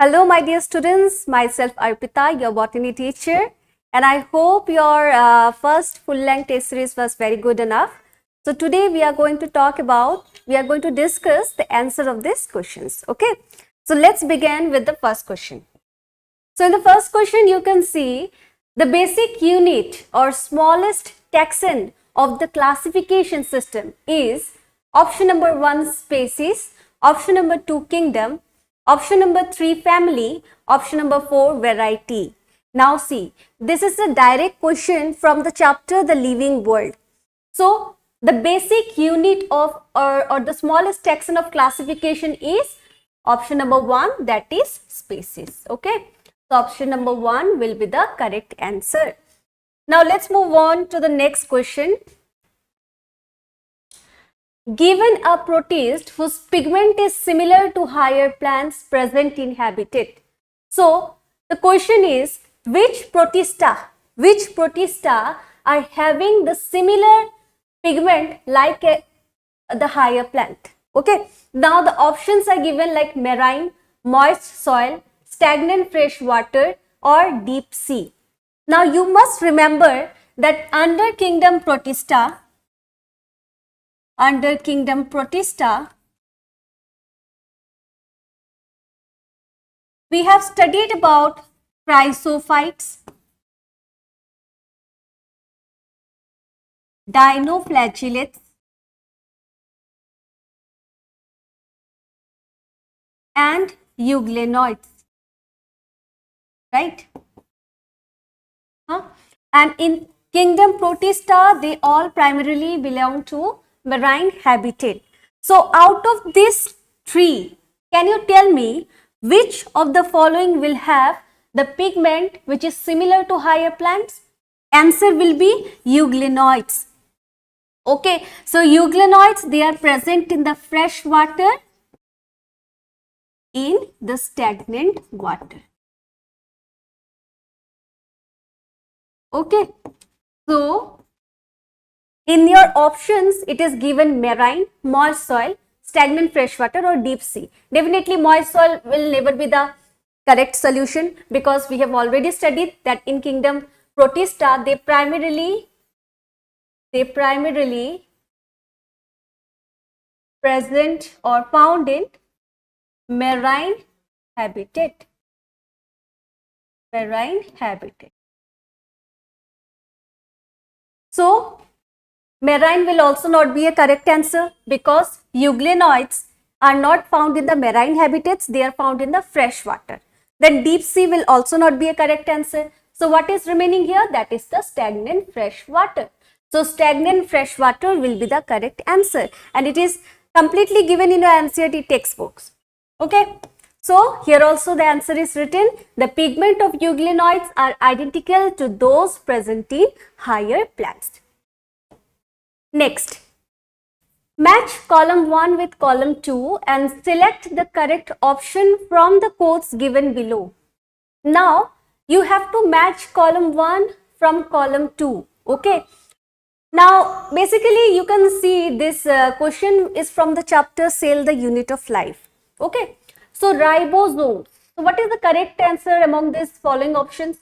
Hello, my dear students. Myself Arpita, your botany teacher, and I hope your first full-length test series was very good enough. So today we are going to discuss the answer of these questions. Okay. So let's begin with the first question. So in the first question, you can see the basic unit or smallest taxon of the classification system is option number 1 species, option number 2 kingdom, option number 3 family, option number 4 variety. Now see, this is a direct question from the chapter The Living World. So the basic unit of or the smallest taxon of classification is option number 1, that is species. Okay. So option number 1 will be the correct answer. Now let's move on to the next question. Given a protist whose pigment is similar to higher plants present in habitat. So the question is, which protista are having the similar pigment like the higher plant? Okay. Now the options are given like marine, moist soil, stagnant fresh water or deep sea. Now you must remember that under kingdom protista, we have studied about chrysophytes, dinoflagellates, and euglenoids. Right? And in kingdom protista, they all primarily belong to marine habitat. So out of these three, can you tell me which of the following will have the pigment which is similar to higher plants? Answer will be euglenoids. Okay, so euglenoids, they are present in the fresh water, in the stagnant water. Okay, so in your options, it is given marine, moist soil, stagnant freshwater or deep sea. Definitely moist soil will never be the correct solution because we have already studied that in kingdom protista, they primarily present or found in marine habitat. So marine will also not be a correct answer because euglenoids are not found in the marine habitats, they are found in the fresh water. Then deep sea will also not be a correct answer. So what is remaining here? That is the stagnant fresh water. So stagnant fresh water will be the correct answer and it is completely given in your NCERT textbooks. Okay. So here also the answer is written. The pigment of euglenoids are identical to those present in higher plants. Next, match column 1 with column 2 and select the correct option from the quotes given below. Now, you have to match column 1 from column 2. Okay. Now, basically, you can see this question is from the chapter Cell, the Unit of Life. Okay. So, ribosomes. So, what is the correct answer among these following options?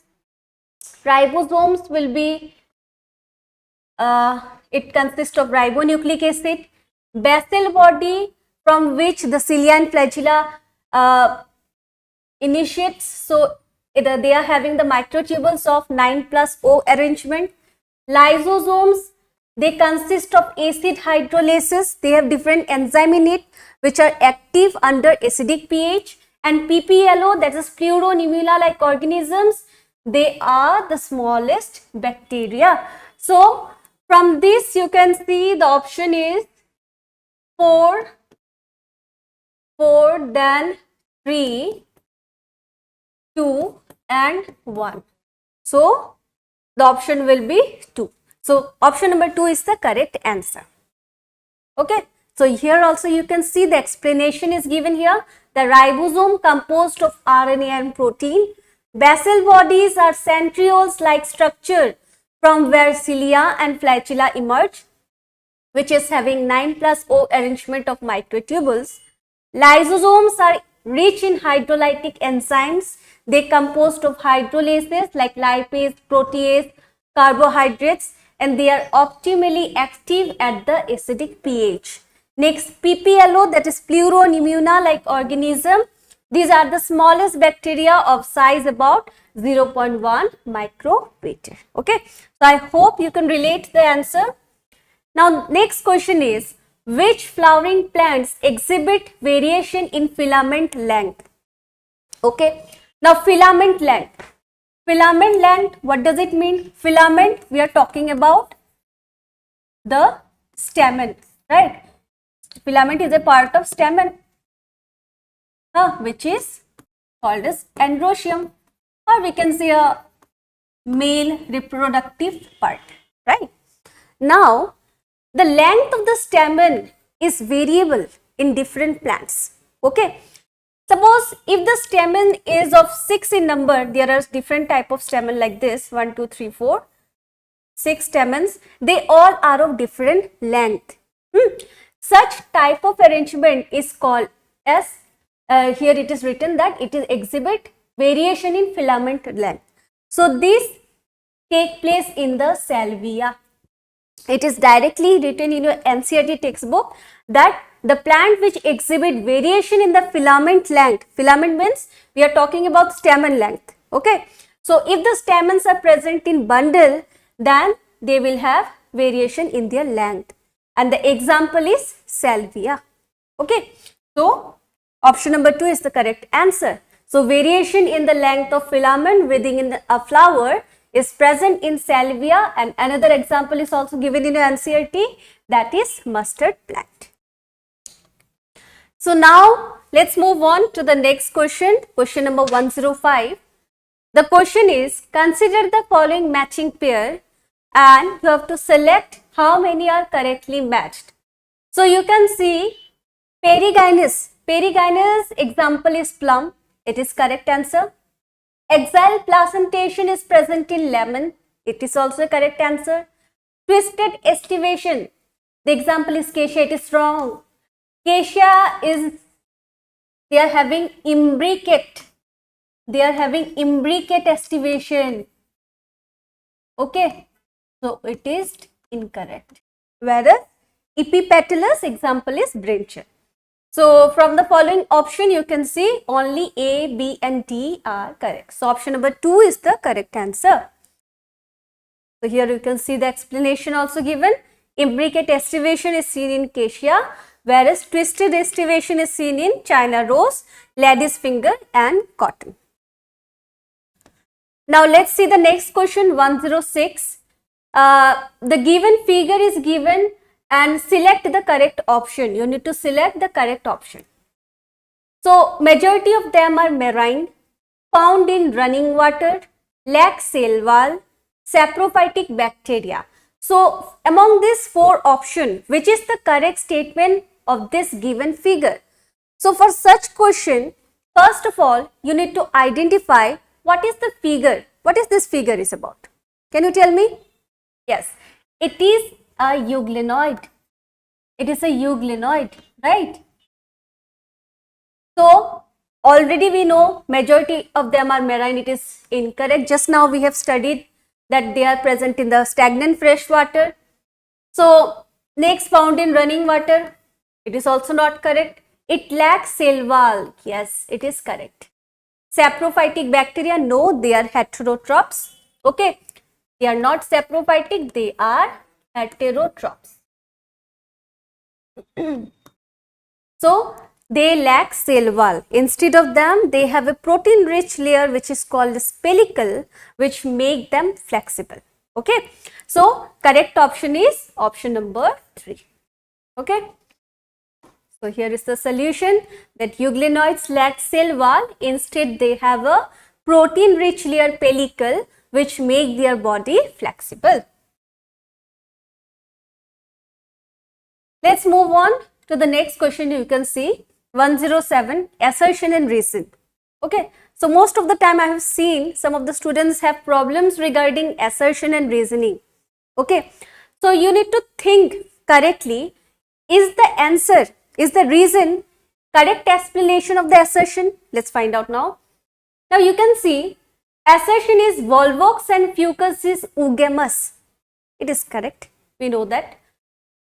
Ribosomes will be it consists of ribonucleic acid, basal body from which the cilia and flagella initiates. So they are having the microtubules of 9+O arrangement. Lysosomes, they consist of acid hydrolases. They have different enzyme in it which are active under acidic pH. And PPLO, that is Pleuronumula like organisms, they are the smallest bacteria. So from this you can see the option is 4 then 3, 2 and 1. So the option will be 2. So option number 2 is the correct answer. Okay. So here also you can see the explanation is given here. The ribosome composed of RNA and protein. Basal bodies are centrioles like structure from where cilia and flagella emerge, which is having 9+O arrangement of microtubules. Lysosomes are rich in hydrolytic enzymes. They composed of hydrolases like lipase, protease, carbohydrates, and they are optimally active at the acidic pH. Next, PPLO, that is Pleuronemuna-like organism. These are the smallest bacteria of size about 0.1 micrometer. Okay, so I hope you can relate the answer. Now, next question is, which flowering plants exhibit variation in filament length? Okay, now filament length. Filament length, what does it mean? Filament, we are talking about the stamen, right? Filament is a part of stamen, which is called as androecium, or we can say a male reproductive part, right? Now, the length of the stamen is variable in different plants. Okay, suppose if the stamen is of 6 in number, there are different type of stamen like this, 1, 2, 3, 4, 6 stamens. They all are of different length. Such type of arrangement is called as, here it is written that it is exhibit variation in filament length. So this take place in the salvia. It is directly written in your NCERT textbook that the plant which exhibit variation in the filament length, filament means we are talking about stamen length. Okay, so if the stamens are present in bundle, then they will have variation in their length, and the example is salvia. Okay, so option number 2 is the correct answer. So variation in the length of filament within a flower is present in salvia, and another example is also given in your NCERT, that is mustard plant. So now let's move on to the next question, question number 105. The question is, consider the following matching pair and you have to select how many are correctly matched. So you can see perigynous. Perigynous example is plum. It is correct answer. Exile placentation is present in lemon. It is also a correct answer. Twisted estivation. The example is cassia. It is wrong. Cassia is, they are having imbricate. They are having imbricate estivation. Okay. So it is incorrect. Whereas epipetalous example is brinjal. So from the following option you can see only A, B and D are correct. So option number 2 is the correct answer. So here you can see the explanation also given. Imbricate estivation is seen in cassia, whereas twisted estivation is seen in China rose, lady's finger and cotton. Now let's see the next question, 106. The given figure is given and select the correct option. You need to select the correct option. So majority of them are marine, found in running water, lack cell wall, saprophytic bacteria. So among these 4 options, which is the correct statement of this given figure? So for such question, first of all, you need to identify what is the figure, what is this figure is about. Can you tell me? Yes, it is a euglenoid. It is a euglenoid, right? So already we know majority of them are marine. It is incorrect. Just now we have studied that they are present in the stagnant fresh water. So next, found in running water. It is also not correct. It lacks cell wall. Yes, it is correct. Saprophytic bacteria, no, they are heterotrophs. Okay, they are not saprophytic, they are heterotrophs. So they lack cell wall. Instead of them, they have a protein rich layer which is called the pellicle, which make them flexible. Okay, so correct option is option number 3. Okay, so here is the solution, that euglenoids lack cell wall. Instead they have a protein rich layer pellicle which make their body flexible. Let's move on to the next question. You can see 107, assertion and reason. Okay, so most of the time I have seen some of the students have problems regarding assertion and reasoning. Okay, so you need to think correctly. Is the answer, is the reason Correct explanation of the assertion. Let's find out now. Now you can see assertion is volvox and fucus is oogamous. It is correct. We know that.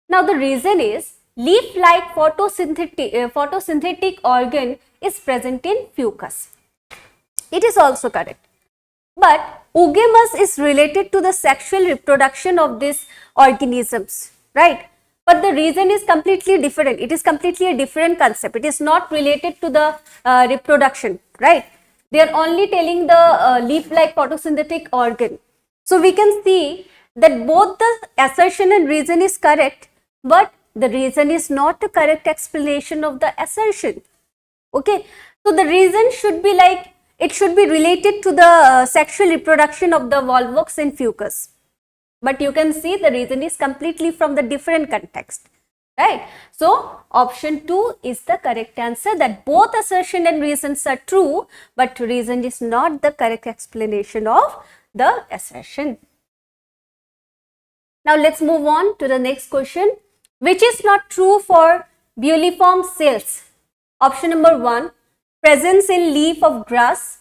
Now the reason is leaf-like photosynthetic organ is present in fucus. It is also correct. But oogamous is related to the sexual reproduction of these organisms, right? But the reason is completely different. It is completely a different concept. It is not related to the reproduction, right? They are only telling the leaf-like photosynthetic organ. So we can see that both the assertion and reason is correct, but the reason is not a correct explanation of the assertion. Okay, so the reason should be like, it should be related to the sexual reproduction of the volvox and fucus. But you can see the reason is completely from the different context, right? So option 2 is the correct answer, that both assertion and reasons are true, but reason is not the correct explanation of the assertion. Now let's move on to the next question. Which is not true for builliform cells? Option number 1, presence in leaf of grass.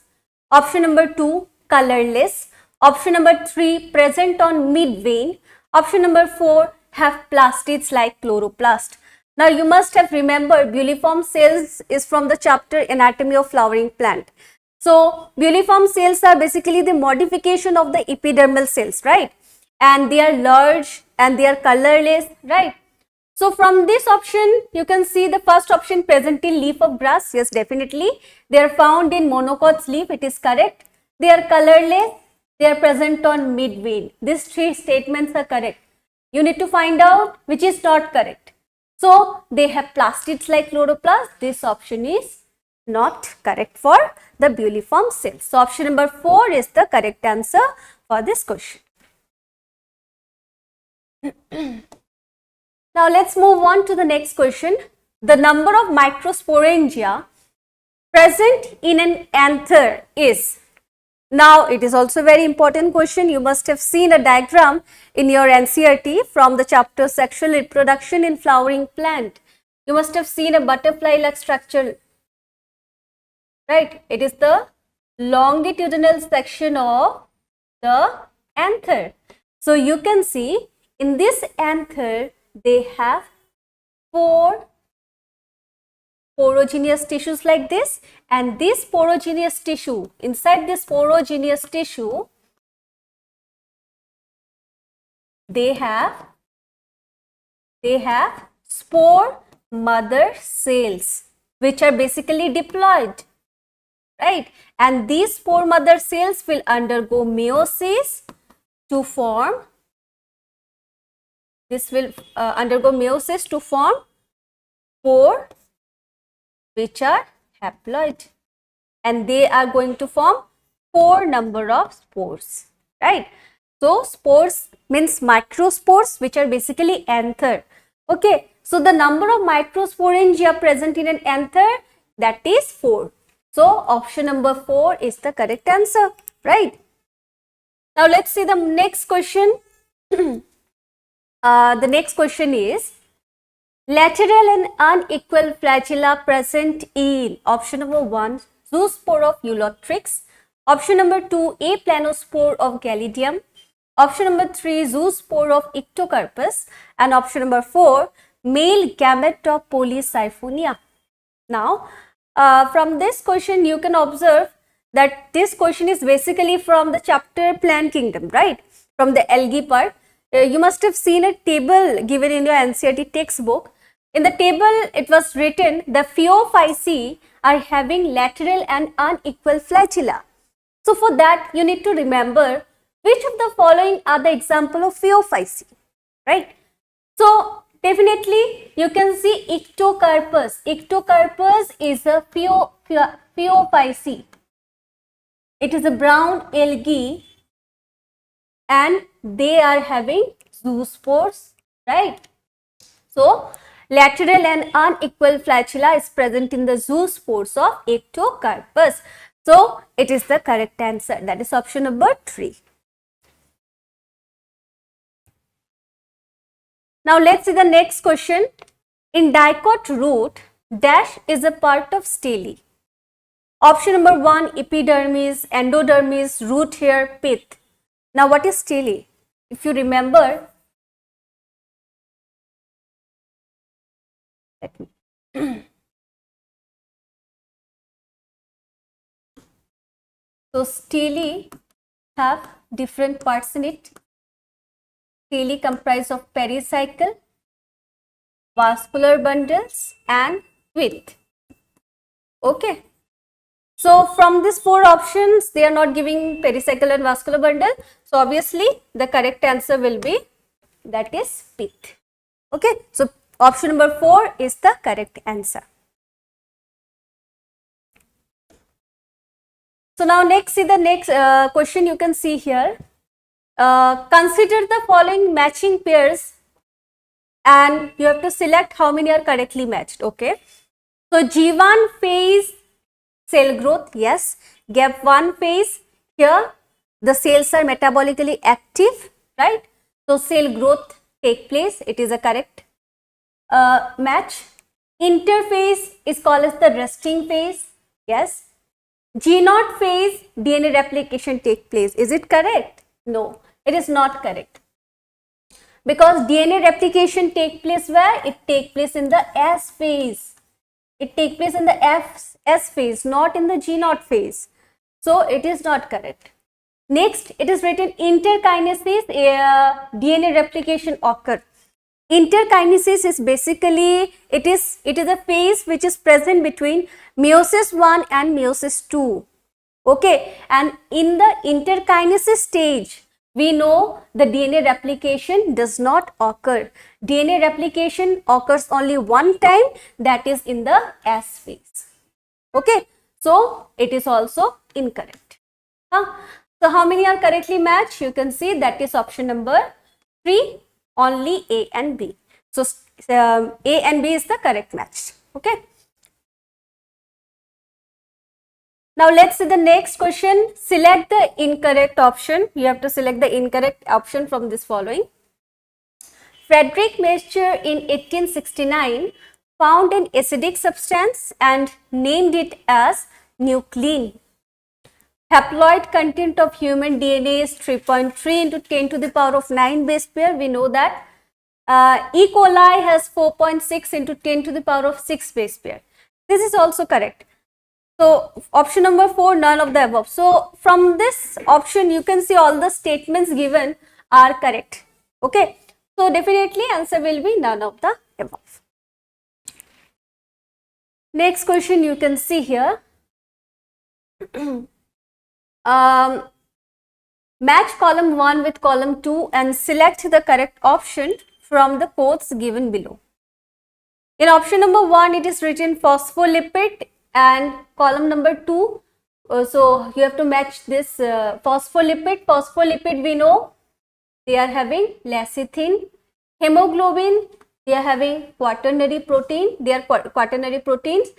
Option number 2, colorless. Option number 3, present on mid vein. Option number 4, have plastids like chloroplast. Now you must have remembered builliform cells is from the chapter Anatomy of Flowering Plant. So builliform cells are basically the modification of the epidermal cells, right? And they are large and they are colorless, right? So from this option, you can see the first option, present in leaf of grass. Yes, definitely. They are found in monocots leaf. It is correct. They are colorless. They are present on mid vein. These 3 statements are correct. You need to find out which is not correct. So they have plastids like chloroplast. This option is not correct for the builliform cells. So option number 4 is the correct answer for this question. Now let's move on to the next question. The number of microsporangia present in an anther is. Now it is also a very important question. You must have seen a diagram in your NCERT from the chapter Sexual Reproduction in Flowering Plant. You must have seen a butterfly-like structure, right? It is the longitudinal section of the anther. So you can see in this anther they have 4 porogenous tissues like this, and this porogenous tissue, inside this porogenous tissue, they have spore mother cells which are basically diploid, right? And these spore mother cells will undergo meiosis to form, spore which are haploid, and they are going to form 4 number of spores, right? So spores means microspores which are basically anther. Okay, so the number of microsporangia present in an anther, that is 4. So option number 4 is the correct answer, right? Now let's see the next question. The next question is, lateral and unequal flagella present in option number 1, zoospore of Eulothrix. Option number 2, aplanospore of Galidium. Option number 3, zoospore of Ictocarpus. And option number 4, male gamete of Polysiphonia. Now, from this question, you can observe that this question is basically from the chapter Plant Kingdom, right? From the algae part. You must have seen a table given in your NCERT textbook. In the table, it was written the Phaeophyceae are having lateral and unequal flagella. So for that, you need to remember which of the following are the example of Phaeophyceae, right? So definitely you can see Ictocarpus. Ictocarpus is a Phaeophyceae. It is a brown algae and they are having zoospores, right? So lateral and unequal flagella is present in the zoospores of Ictocarpus. So it is the correct answer. That is option number 3. Now let's see the next question. In dicot root, dash is a part of stele. Option number 1, epidermis, endodermis, root hair, pith. Now what is stele? If you remember, let me. So stele have different parts in it. Stele comprise of pericycle, vascular bundles and pith. Okay. So from these 4 options, they are not giving pericycle and vascular bundle. So obviously the correct answer will be, that is pith. Okay. So option number 4 is the correct answer. So now next, see the next question you can see here. Consider the following matching pairs and you have to select how many are correctly matched. Okay. So G1 phase cell growth, yes. GAP1 phase, here the cells are metabolically active, right? So cell growth take place, it is a correct match. Interphase is called as the resting phase, yes. G0 phase, DNA replication take place, is it correct? No, it is not correct. Because DNA replication take place where? It take place in the S phase. It take place in the S phase, not in the G0 phase. So it is not correct. Next, it is written interkinesis, DNA replication occur. Interkinesis is basically, it is a phase which is present between meiosis 1 and meiosis 2. Okay, and in the interkinesis stage, we know the DNA replication does not occur. DNA replication occurs only one time, that is in the S phase. Okay, so it is also incorrect. So how many are correctly matched? You can see that is option number 3, only A and B. So A and B is the correct match. Okay. Now let's see the next question. Select the incorrect option. You have to select the incorrect option from this following. Frederick Mescher in 1869 found an acidic substance and named it as nuclein. Haploid content of human DNA is 3.3 into 10 to the power of 9 base pair. We know that. E. coli has 4.6 into 10 to the power of 6 base pair. This is also correct. So option number 4, none of the above. So from this option, you can see all the statements given are correct. Okay. So definitely answer will be none of the above. Next question you can see here. Match column 1 with column 2 and select the correct option from the quotes given below. In option number 1, it is written phospholipid, and column number 2, so you have to match this phospholipid. Phospholipid, we know they are having lecithin. Hemoglobin, they are having quaternary protein, they are quaternary proteins.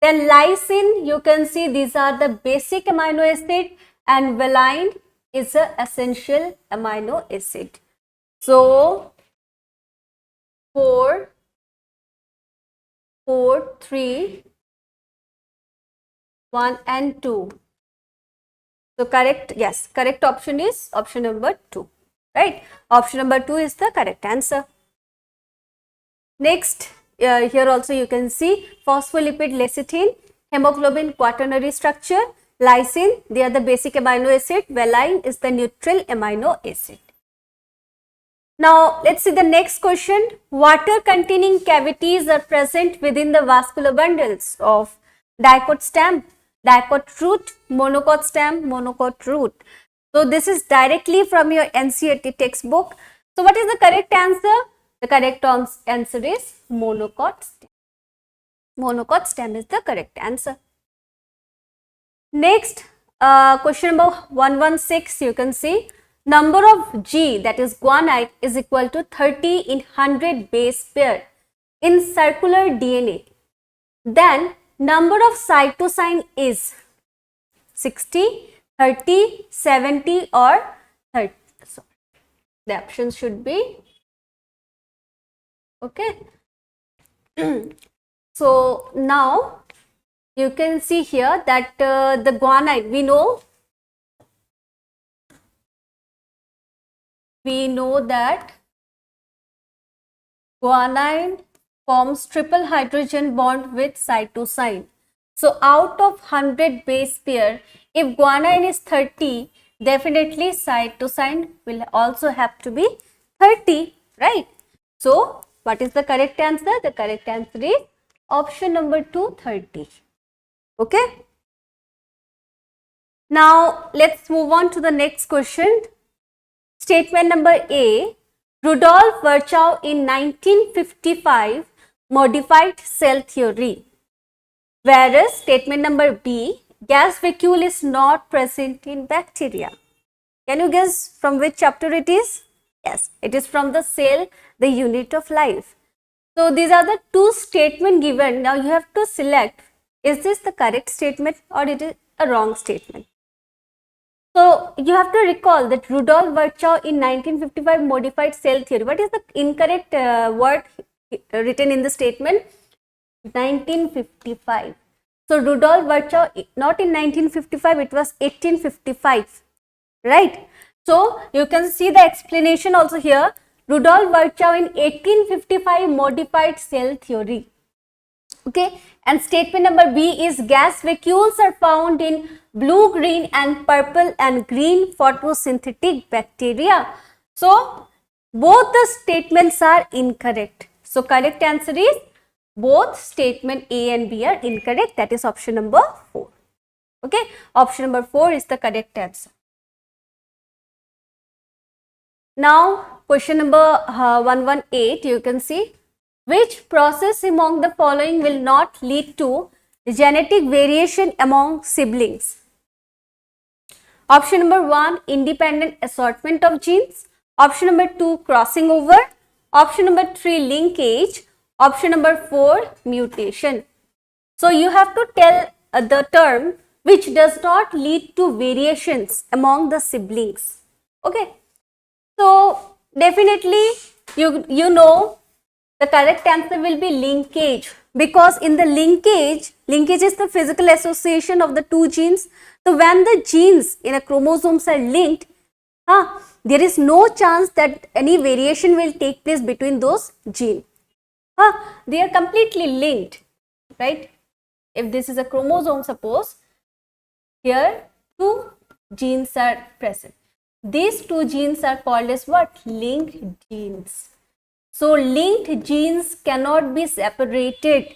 Then lysine, you can see these are the basic amino acid, and valine is the essential amino acid. So 4, 3, 1 and 2. So correct, yes, correct option is option number 2, right? Option number 2 is the correct answer. Next, here also you can see phospholipid, lecithin, hemoglobin, quaternary structure, lysine, they are the basic amino acid, valine is the neutral amino acid. Now let's see the next question. Water containing cavities are present within the vascular bundles of dicot stem, dicot root, monocot stem, monocot root. So this is directly from your NCERT textbook. So what is the correct answer? The correct answer is monocot stem. Monocot stem is the correct answer. Next, question number 116, you can see number of G, that is guanite, is equal to 30 in 100 base pair in circular DNA. Then number of cytosine is 60, 30, 70 or 30. So the options should be okay. So now you can see here that the guanine, we know that guanine forms triple hydrogen bond with cytosine. So out of 100 base pair, if guanine is 30, definitely cytosine will also have to be 30, right? So what is the correct answer? The correct answer is option number 2, 30. Okay. Now let's move on to the next question. Statement number A, Rudolf Virchow in 1955 modified cell theory. Whereas statement number B, gas vacuole is not present in bacteria. Can you guess from which chapter it is? Yes, it is from the cell, the unit of life. So these are the two statements given. Now you have to select, is this the correct statement or it is a wrong statement? So you have to recall that Rudolf Virchow in 1955 modified cell theory. What is the incorrect word written in the statement? 1955. So Rudolf Virchow, not in 1955, it was 1855, right? So you can see the explanation also here. Rudolf Virchow in 1855 modified cell theory. Okay, and statement number B is gas vacuoles are found in blue, green and purple and green photosynthetic bacteria. So both the statements are incorrect. So correct answer is both statement A and B are incorrect. That is option number 4. Okay, option number 4 is the correct answer. Now question number 118, you can see, which process among the following will not lead to genetic variation among siblings? Option number 1, independent assortment of genes. Option number 2, crossing over. Option number 3, linkage. Option number 4, mutation. So you have to tell the term which does not lead to variations among the siblings. Okay. So definitely you know the correct answer will be linkage, because in the linkage is the physical association of the two genes. So when the genes in a chromosomes are linked, there is no chance that any variation will take place between those genes. They are completely linked, right? If this is a chromosome, suppose here two genes are present. These two genes are called as what? Linked genes. So linked genes cannot be separated,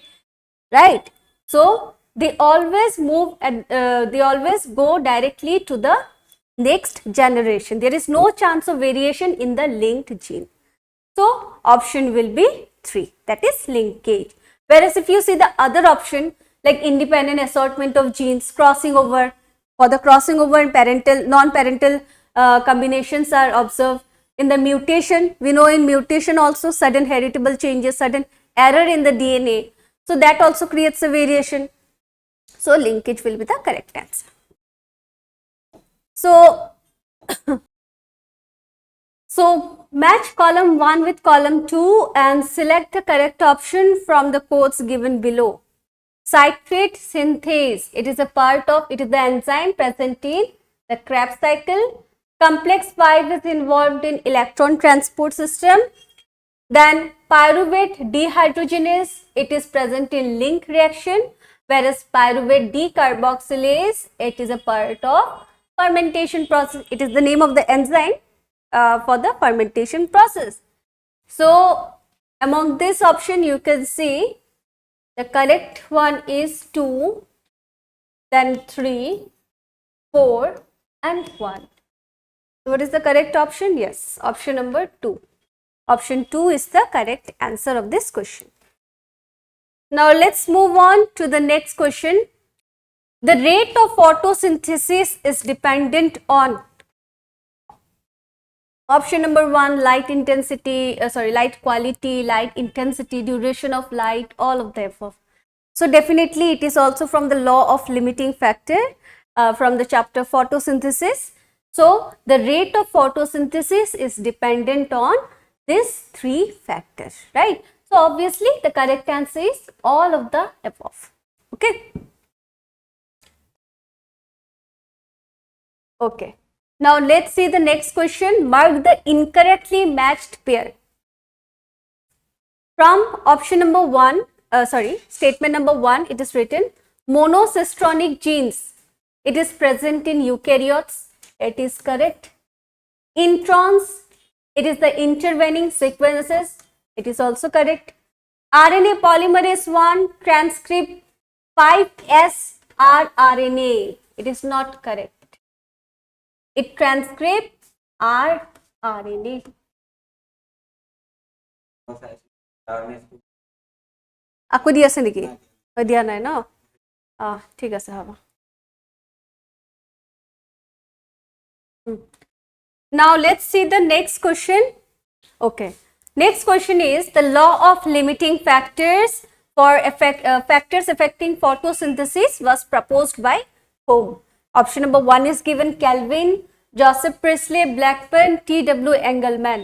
right? So they always move and they always go directly to the next generation. There is no chance of variation in the linked gene. So option will be 3, that is linkage. Whereas if you see the other option like independent assortment of genes, crossing over, for the crossing over and parental, non-parental combinations are observed. In the mutation, we know in mutation also sudden heritable changes, sudden error in the DNA. So that also creates a variation. So linkage will be the correct answer. So, match column 1 with column 2 and select the correct option from the codes given below. Citrate synthase, it is a part of, it is the enzyme present in the Krebs cycle. Complex 5 is involved in electron transport system. Then pyruvate dehydrogenase, it is present in link reaction, whereas pyruvate decarboxylase, it is a part of fermentation process. It is the name of the enzyme for the fermentation process. So among this option you can see the correct one is 2, then 3, 4 and 1. So what is the correct option? Yes, option number 2. Option 2 is the correct answer of this question. Now let's move on to the next question. The rate of photosynthesis is dependent on option number 1, light intensity, light quality, light intensity, duration of light, all of the above. So definitely it is also from the law of limiting factor from the chapter photosynthesis. So the rate of photosynthesis is dependent on these 3 factors, right? So So obviously the correct answer is all of the above. Okay. Okay. Now let's see the next question. Mark the incorrectly matched pair. From option number 1, statement number 1, it is written monocystronic genes. It is present in eukaryotes. It is correct. Introns, it is the intervening sequences. It is also correct. RNA polymerase 1 transcript 5S rRNA. It is not correct. It transcribes rRNA. Aku dia sendiri. Dia নাই ন? ঠিক আছে হ'ব. Now let's see the next question. Okay. Next question is the law of limiting factors for factors affecting photosynthesis was proposed by whom? Option number 1 is given Kelvin, Joseph Priestley, Blackburn, T.W. Engelmann.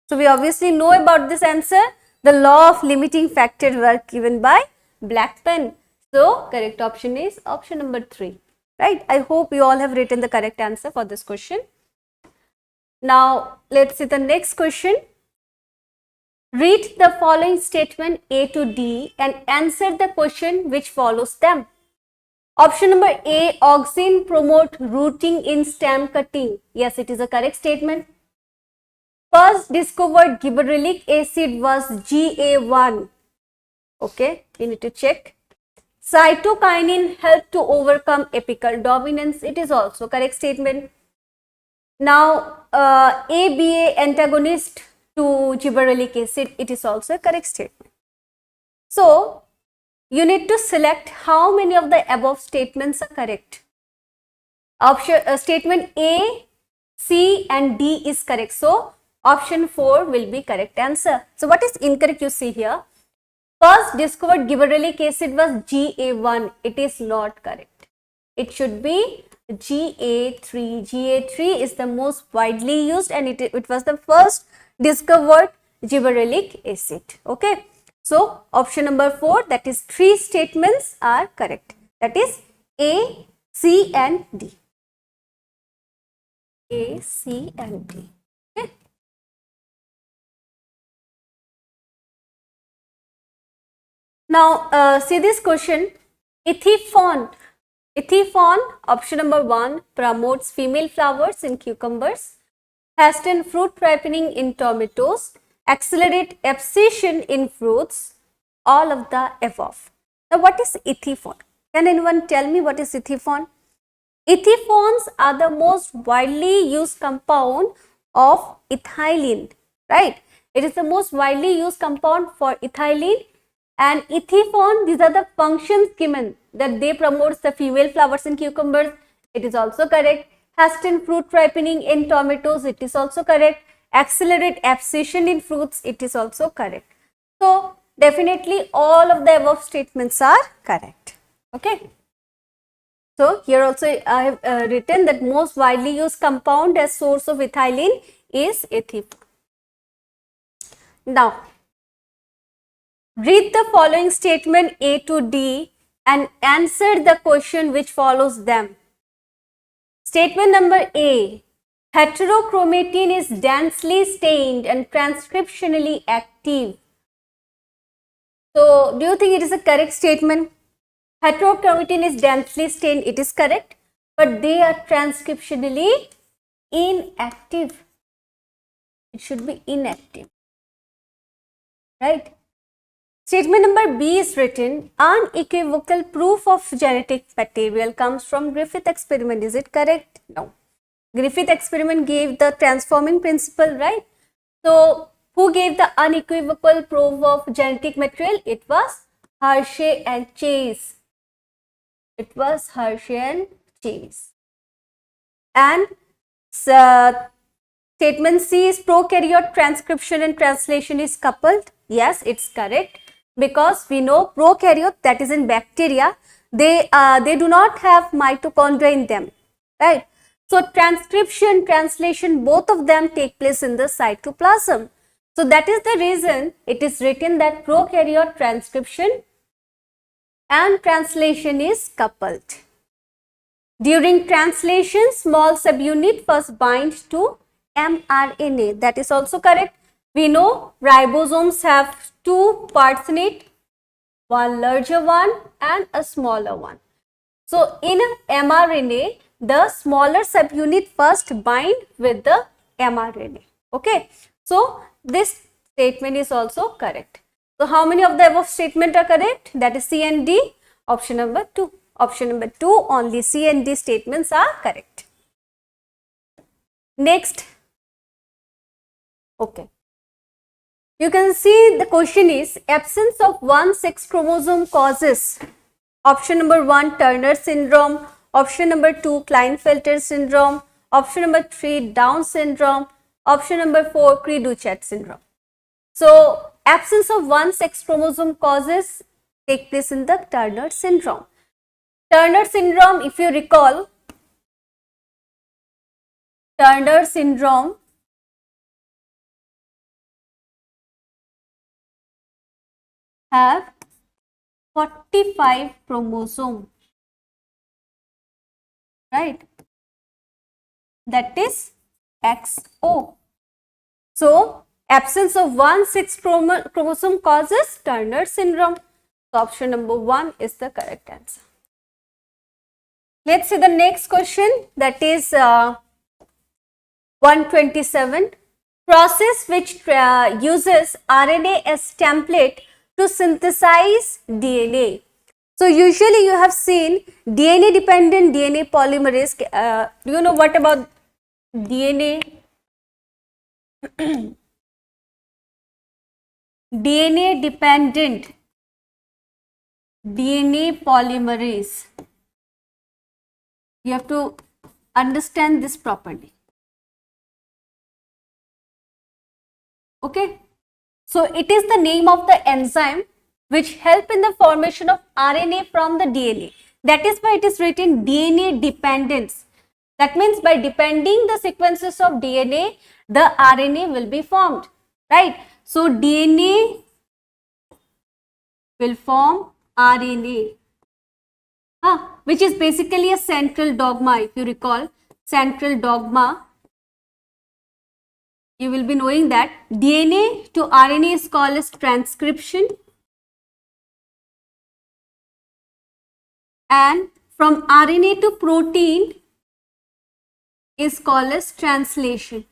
So we obviously know about this answer. The law of limiting factors were given by Blackburn. So correct option is option number 3. Right? I hope you all have written the correct answer for this question. Now let's see the next question. Read the following statement A to D and answer the question which follows them. Option number A, auxin promote rooting in stem cutting. Yes, it is a correct statement. First discovered gibberellic acid was GA1. Okay, we need to check. Cytokinin help to overcome apical dominance. It is also correct statement. Now, ABA antagonist to gibberellic acid. It is also a correct statement. So, you need to select how many of the above statements are correct. Option statement A, C and D is correct. So, option 4 will be correct answer. So, what is incorrect you see here? First discovered gibberellic acid was GA1. It is not correct. It should be GA3. GA3 is the most widely used and it was the first discovered gibberellic acid. Okay. So, option number 4, that is 3 statements are correct. That is A, C and D. A, C and D. Okay. Now, see this question. Ethifon. Ethifon, option number 1, promotes female flowers in cucumbers, hasten fruit ripening in tomatoes, accelerate abscission in fruits, all of the above. Now, what is ethifon? Can anyone tell me what is ethifon? Ethifons are the most widely used compound of ethylene, right? It is the most widely used compound for ethylene, and ethifon, these are the functions given that they promotes the female flowers in cucumbers. It is also correct. Hasten fruit ripening in tomatoes. It is also correct. Accelerate abscission in fruits. It is also correct. So, definitely all of the above statements are correct. Okay. So, here also I have written that most widely used compound as source of ethylene is ethifon. Now, read the following statement A to D and answer the question which follows them. Statement number A, heterochromatin is densely stained and transcriptionally active. So, do you think it is a correct statement? Heterochromatin is densely stained, it is correct, but they are transcriptionally inactive. It should be inactive, right? Statement number B is written, unequivocal proof of genetic material comes from Griffith experiment. Is it correct? No. Griffith experiment gave the transforming principle, right? So, who gave the unequivocal proof of genetic material? It was Hershey and Chase. It was Hershey and Chase. And statement C is prokaryote transcription and translation is coupled. Yes, it's correct. Because we know prokaryote, that is in bacteria, they do not have mitochondria in them, right? So, transcription, translation, both of them take place in the cytoplasm. So that is the reason it is written that prokaryote transcription and translation is coupled. During translation, small subunit first binds to mRNA. That is also correct. We know ribosomes have two parts in it, one larger one and a smaller one. So in mRNA, the smaller subunit first bind with the mRNA. Okay. So this statement is also correct. So how many of the above statements are correct? That is C and D. Option number 2. Option number 2, only C and D statements are correct. Next. Okay. You can see the question is absence of one sex chromosome causes. Option number 1, Turner syndrome. Option number 2, Klinefelter syndrome. Option number 3, Down syndrome. Option number 4, Cri-du-Chat syndrome. So absence of one sex chromosome causes take place in the Turner syndrome. Turner syndrome, if you recall, Turner syndrome have 45 chromosomes, right? That is XO. So absence of one sex chromosome causes Turner syndrome. So option number 1 is the correct answer. Let's see the next question, that is 127. Process which uses RNA as template to synthesize DNA. So usually you have seen DNA dependent DNA polymerase. Do you know what about DNA? DNA dependent DNA polymerase. You have to understand this properly. Okay. So it is the name of the enzyme which help in the formation of RNA from the DNA. That is why it is written DNA dependence. That means by depending the sequences of DNA, the RNA will be formed, right? So DNA will form RNA, which is basically a central dogma. If you recall, central dogma, you will be knowing that DNA to RNA is called as transcription, and from RNA to protein is called as translation,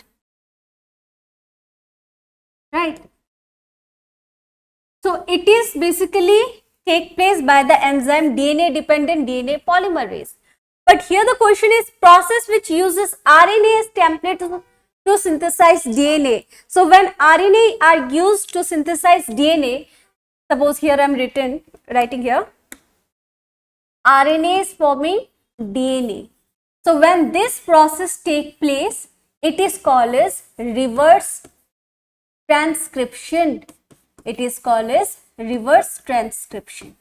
right? So it is basically take place by the enzyme DNA dependent DNA polymerase. But here the question is process which uses RNA as template to synthesize DNA. So when RNA are used to synthesize DNA, suppose here I am writing here, RNA is forming DNA. So when this process take place, it is called as reverse transcription. It is called as reverse transcription.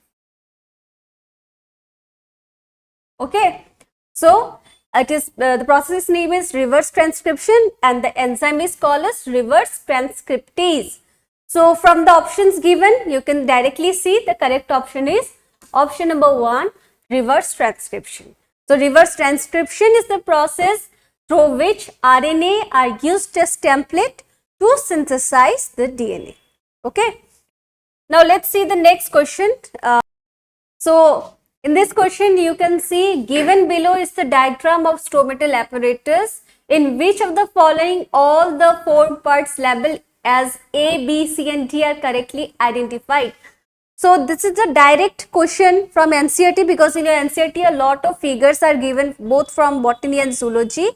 Okay. So it is the process name is reverse transcription and the enzyme is called as reverse transcriptase. So from the options given, you can directly see the correct option is option number 1, reverse transcription. So reverse transcription is the process through which RNA are used as template to synthesize the DNA. Okay. Now let's see the next question. So in this question, you can see given below is the diagram of stomatal apparatus in which of the following all the 4 parts labeled as A, B, C and D are correctly identified. So this is a direct question from NCERT, because in your NCERT a lot of figures are given both from botany and zoology,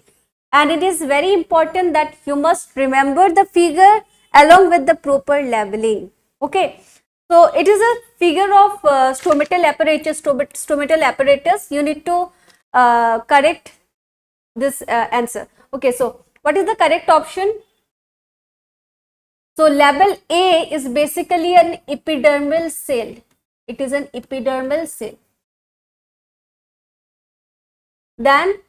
and it is very important that you must remember the figure along with the proper labeling. Okay. So it is a figure of stomatal apparatus. You need to correct this answer. Okay, so what is the correct option? So label A is basically an epidermal cell. It is an epidermal cell. Then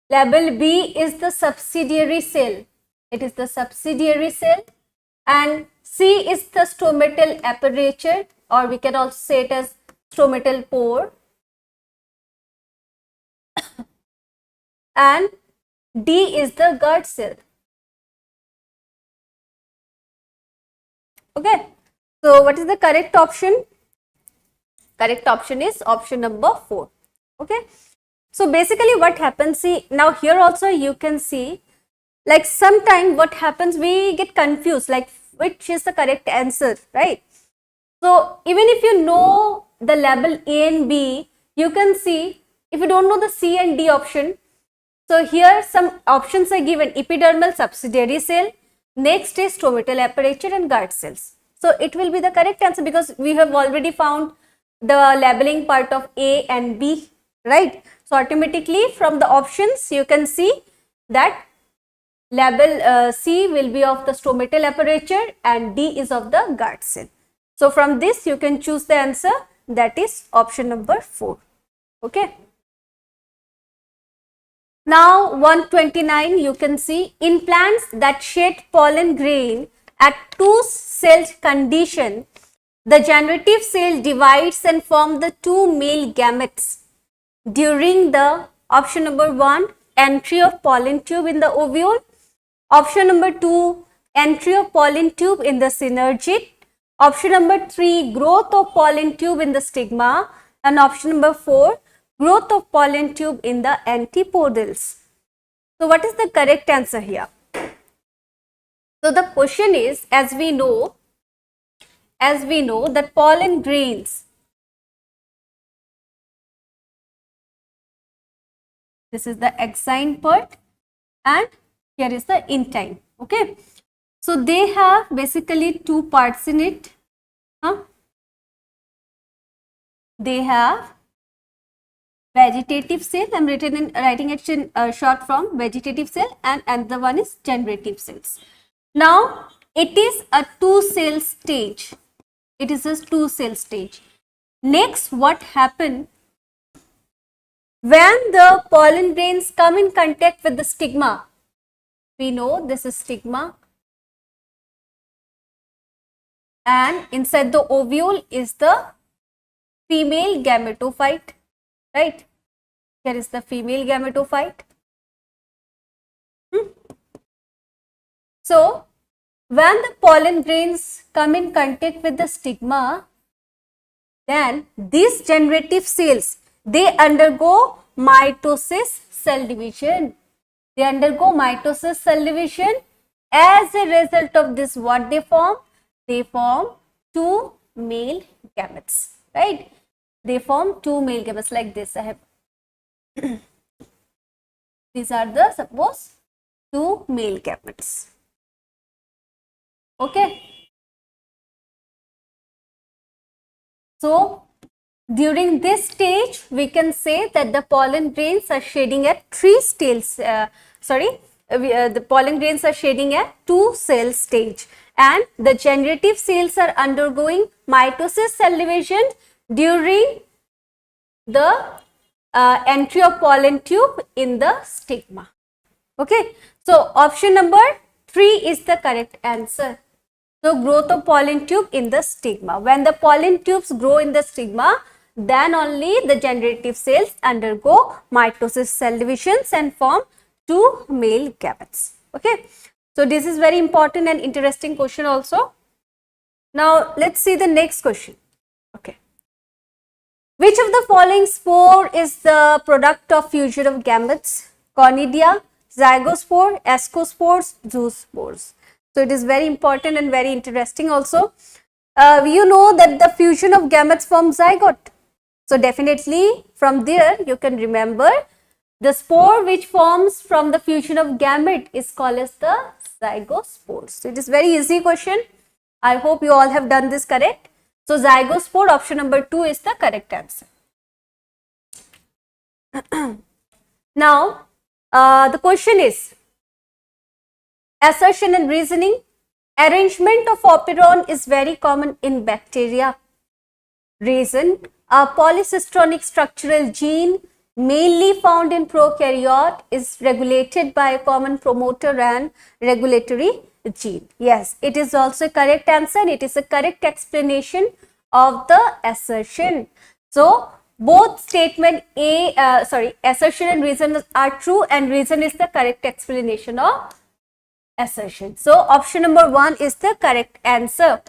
label B is the subsidiary cell. It is the subsidiary cell. and C is the stomatal aperture, or we can also say it as stomatal pore, and D is the gut cell. Okay, so what is the correct option? Correct option is option number 4. Okay, so basically what happens, see, now here also you can see, like sometime what happens, we get confused like which is the correct answer, right? So even if you know the label A and B, you can see if you don't know the C and D option. So here some options are given: epidermal subsidiary cell, next is stomatal aperture and gut cells. So it will be the correct answer because we have already found the labeling part of A and B, right? So automatically from the options you can see that label C will be of the stomatal aperture and D is of the gut cell. So from this you can choose the answer, that is option number 4. Okay. Now 129, you can see, in plants that shed pollen grain at two-celled condition, the generative cell divides and form the two male gametes during the option number 1, entry of pollen tube in the ovule, option number 2, entry of pollen tube in the synergid, option number 3, growth of pollen tube in the stigma, and option number 4, growth of pollen tube in the antipodals. So what is the correct answer here? So the question is, as we know that pollen grains, this is the exine part and here is the intine. Okay, so they have basically two parts in it. They have vegetative cell, I'm writing it in short form, vegetative cell, and another one is generative cells. Now it is a two-cell stage. It is a two-cell stage. Next, what happened when the pollen grains come in contact with the stigma? We know this is stigma, and inside the ovule is the female gametophyte, right? Here is the female gametophyte. So when the pollen grains come in contact with the stigma, then these generative cells, they undergo mitosis cell division. They undergo mitosis cell division. As a result of this, what they form? They form two male gametes, right? They form two male gametes like this. I have these are the, suppose, two male gametes. Okay. So during this stage, we can say that the pollen grains are shedding at the pollen grains are shedding at two-cell stage, and the generative cells are undergoing mitosis cell division during the entry of pollen tube in the stigma. Okay, so option number 3 is the correct answer. So growth of pollen tube in the stigma. When the pollen tubes grow in the stigma, then only the generative cells undergo mitosis cell divisions and form two male gametes. Okay, so this is very important and interesting question also. Now let's see the next question. Okay, which of the following spore is the product of fusion of gametes? Conidia, zygospore, ascospores, zoospores. So it is very important and very interesting also. You know that the fusion of gametes forms zygote. So definitely from there you can remember the spore which forms from the fusion of gamete is called as the zygospore. So it is very easy question. I hope you all have done this correct. So zygospore, option number 2 is the correct answer. Now the question is, assertion and reasoning. Arrangement of operon is very common in bacteria. Reason, a polycistronic structural gene mainly found in prokaryote is regulated by a common promoter and regulatory gene. Yes, it is also a correct answer. It is a correct explanation of the assertion. So both statement assertion and reason are true, and reason is the correct explanation of assertion. So option number 1 is the correct answer.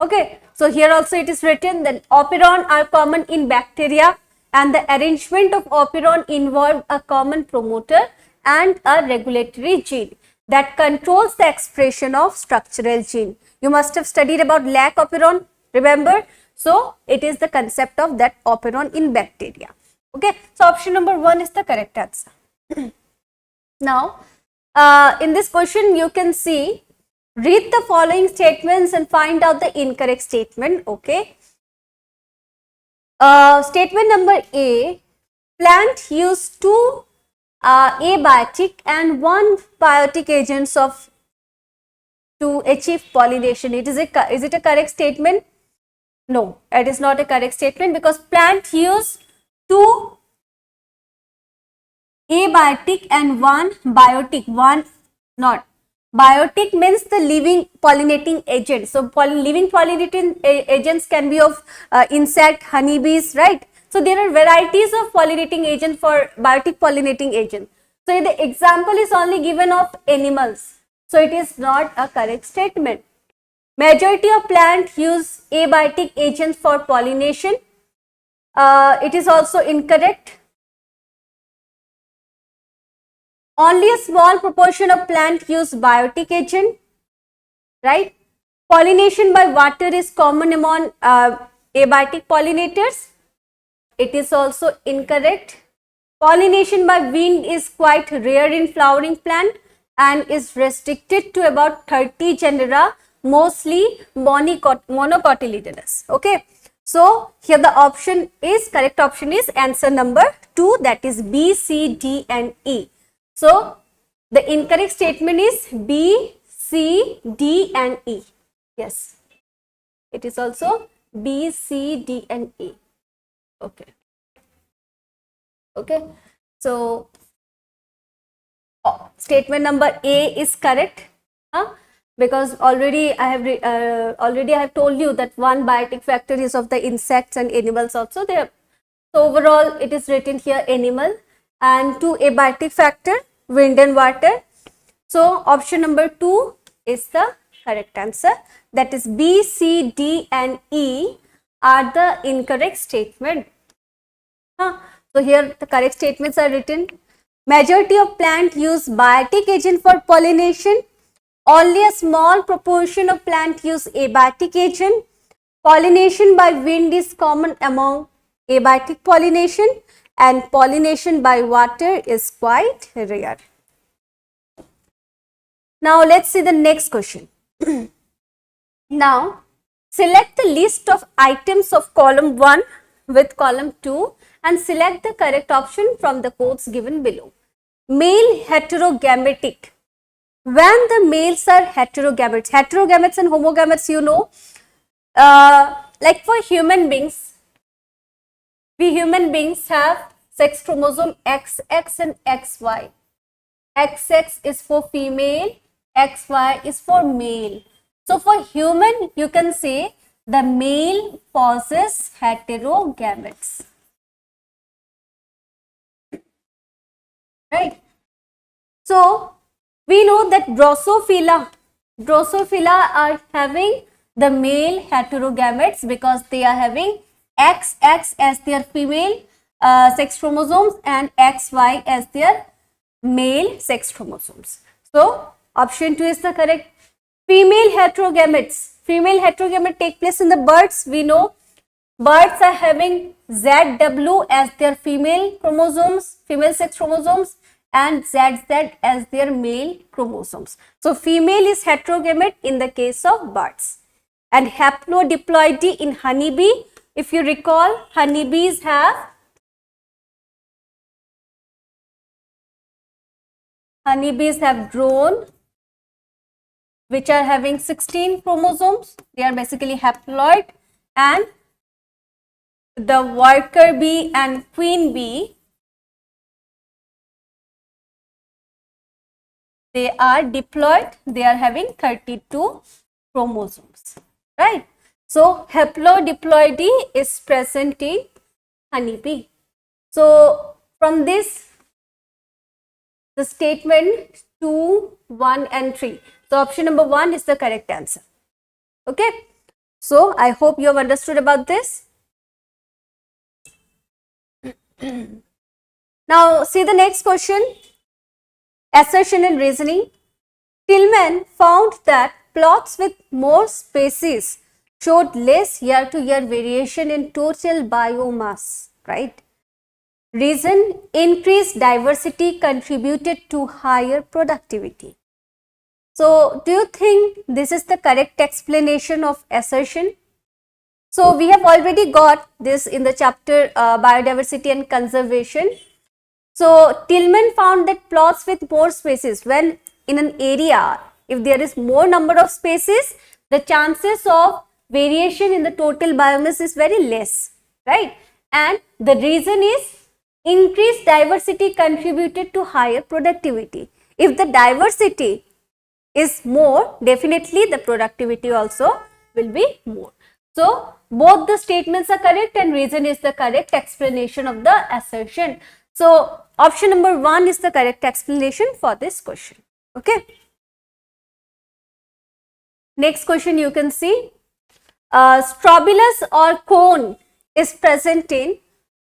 Okay, so here also it is written that operon are common in bacteria, and the arrangement of operon involve a common promoter and a regulatory gene that controls the expression of structural gene. You must have studied about lac operon, remember? So it is the concept of that operon in bacteria. Okay, so option number 1 is the correct answer. Now, in this question you can see, read the following statements and find out the incorrect statement. Okay. Statement number A, plant use 2 abiotic and 1 biotic agents to achieve pollination. Is it a correct statement? No, it is not a correct statement, because plant use 2 abiotic and 1 biotic. Biotic means the living pollinating agent. So living pollinating agents can be of insect, honeybees, right? So there are varieties of pollinating agents for biotic pollinating agent. So the example is only given of animals. So it is not a correct statement. Majority of plants use abiotic agents for pollination. It is also incorrect. Only a small proportion of plants use biotic agent, right? Pollination by water is common among abiotic pollinators. It is also incorrect. Pollination by wind is quite rare in flowering plant and is restricted to about 30 genera, mostly monocotyledonous. Okay. So here the correct option is answer number 2, that is B, C, D and E. So the incorrect statement is B, C, D and E. Yes, it is also B, C, D and E. Okay. Okay. So statement number A is correct, because already I have told you that 1 biotic factor is of the insects and animals also there. So overall it is written here animal, and 2 abiotic factor, wind and water. So option number 2 is the correct answer, that is B, C, D and E are the incorrect statement. So here the correct statements are written. Majority of plants use biotic agent for pollination. Only a small proportion of plants use abiotic agent. Pollination by wind is common among abiotic pollination, and pollination by water is quite rare. Now let's see the next question. Now select the list of items of column 1 with column 2 and select the correct option from the codes given below. Male heterogametic. When the males are heterogametes and homogametes, you know, like for human beings, we human beings have sex chromosome XX and XY. XX is for female, XY is for male. So for human, you can say the male possesses heterogametes. Right? So we know that Drosophila are having the male heterogametes because they are having XX as their female sex chromosomes and XY as their male sex chromosomes. So option 2 is the correct. Female heterogametes take place in the birds. We know birds are having ZW as their female chromosomes, female sex chromosomes, and ZZ as their male chromosomes. So female is heterogamete in the case of birds. And haplodiploidy in honeybee. If you recall, honeybees have drone, which are having 16 chromosomes. They are basically haploid, and the worker bee and queen bee they are diploid, they are having 32 chromosomes, right? So haplodiploidy is present in honeybee. So from this, the statement 2, 1 and 3. So option number 1 is the correct answer. Okay. So I hope you have understood about this. Now see the next question. Assertion and reasoning. Tillman found that plots with more species showed less year-to-year variation in total biomass, right? Reason, increased diversity contributed to higher productivity. So, do you think this is the correct explanation of assertion? So, we have already got this in the chapter biodiversity and conservation. So, Tillman found that plots with more species, when in an area, if there is more number of species, the chances of variation in the total biomass is very less, right? And the reason is increased diversity contributed to higher productivity. If the diversity is more, definitely the productivity also will be more. So, both the statements are correct and reason is the correct explanation of the assertion. So, option number 1 is the correct explanation for this question. Okay. Next question you can see. Strobilus or cone is present in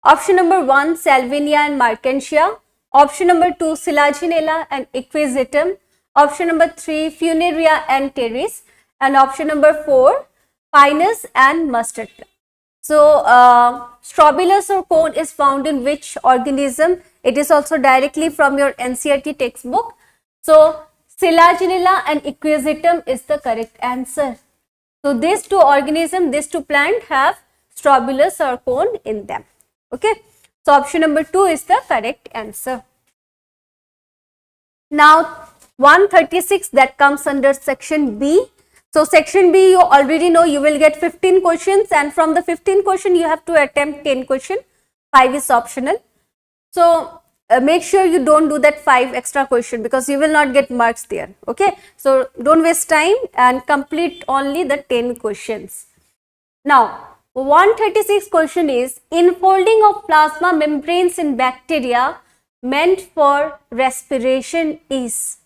option number 1 Salvinia and Mercantia, option number 2 Selaginella and Equisetum, option number 3 Funaria and Teres, and option number 4 Pinus and Mustard plum. So, Strobilus or cone is found in which organism? It is also directly from your NCERT textbook. So, Selaginella and Equisetum is the correct answer. So, these two organisms, these two plants have Strobilus or cone in them. Okay. So, option number 2 is the correct answer. Now, 136 that comes under section B. So, section B you already know you will get 15 questions, and from the 15 question you have to attempt 10 question, 5 is optional. So, make sure you don't do that 5 extra question because you will not get marks there. Okay. So, don't waste time and complete only the 10 questions. Now, 136 question is enfolding of plasma membranes in bacteria meant for respiration is